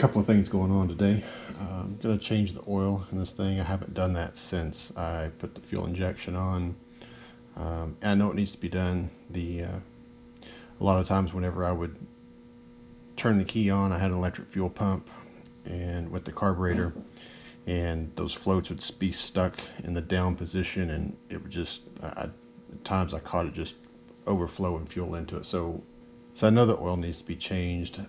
couple of things going on today. I'm going to change the oil in this thing. I haven't done that since I put the fuel injection on. And I know it needs to be done. A lot of times whenever I would turn the key on, I had an electric fuel pump and with the carburetor, and those floats would be stuck in the down position, and it would just, at times I caught it just overflowing fuel into it. So I know the oil needs to be changed.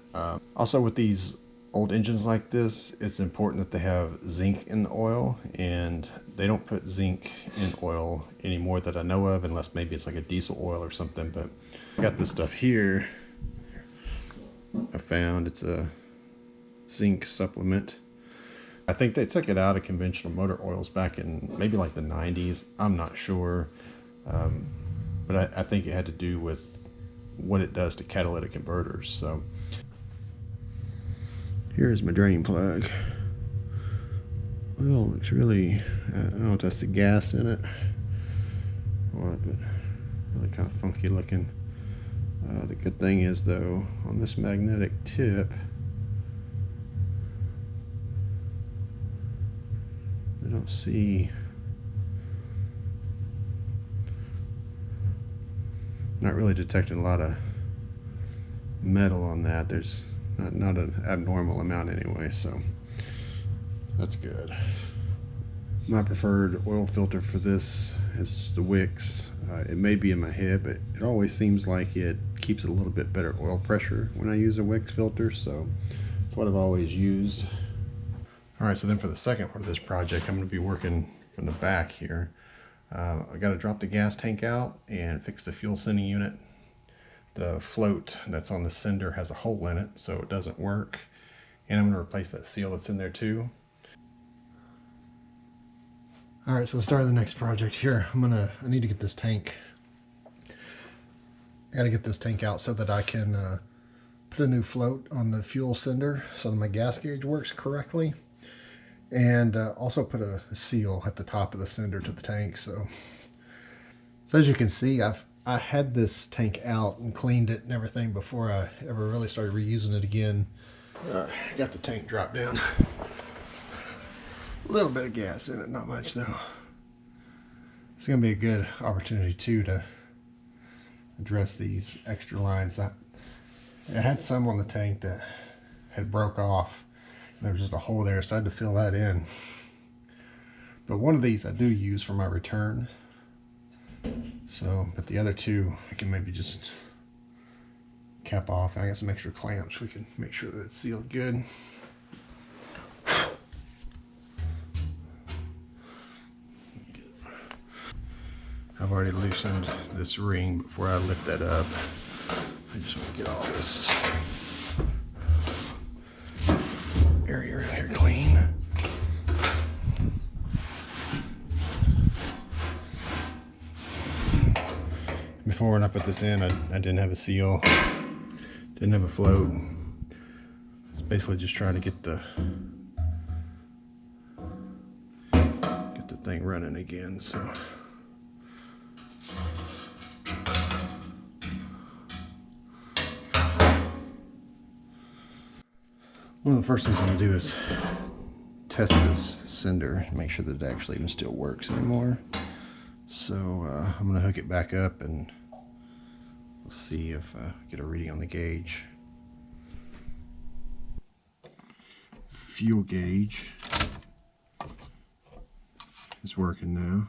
Also with these old engines like this, it's important that they have zinc in the oil, and they don't put zinc in oil anymore that I know of, unless maybe it's like a diesel oil or something. But I got this stuff here I found. It's a zinc supplement. I think they took it out of conventional motor oils back in maybe like the 90s. I'm not sure. But I think it had to do with what it does to catalytic converters. So here's my drain plug. Well, looks really, I don't know if that's the gas in it, what, but really kind of funky looking. The good thing is though, on this magnetic tip, I don't see, not really detecting a lot of metal on that. There's not an abnormal amount anyway, so that's good. My preferred oil filter for this is the Wix. It may be in my head, but it always seems like it keeps a little bit better oil pressure when I use a Wix filter, so it's what I've always used. All right, so then for the second part of this project, I'm going to be working from the back here. I got to drop the gas tank out and fix the fuel sending unit. The float that's on the sender has a hole in it, so it doesn't work. And I'm going to replace that seal that's in there too. All right, so starting the next project here, I need to get this tank. I got to get this tank out so that I can put a new float on the fuel sender so that my gas gauge works correctly. And also put a seal at the top of the sender to the tank. So as you can see, I had this tank out and cleaned it and everything before I ever really started reusing it again. Got the tank dropped down. A little bit of gas in it, not much though. It's going to be a good opportunity too to address these extra lines. I had some on the tank that had broke off. There was just a hole there, so I had to fill that in. But one of these I do use for my return. So, but the other two I can maybe just cap off. And I got some extra clamps. We can make sure that it's sealed good. I've already loosened this ring before I lift that up. I just want to get all this area around here clean. Before when I put this in, I didn't have a seal, didn't have a float. It's basically just trying to get the thing running again. So one of the first things I'm going to do is test this sender and make sure that it actually even still works anymore. So I'm going to hook it back up and we'll see if I get a reading on the gauge. Fuel gauge is working now.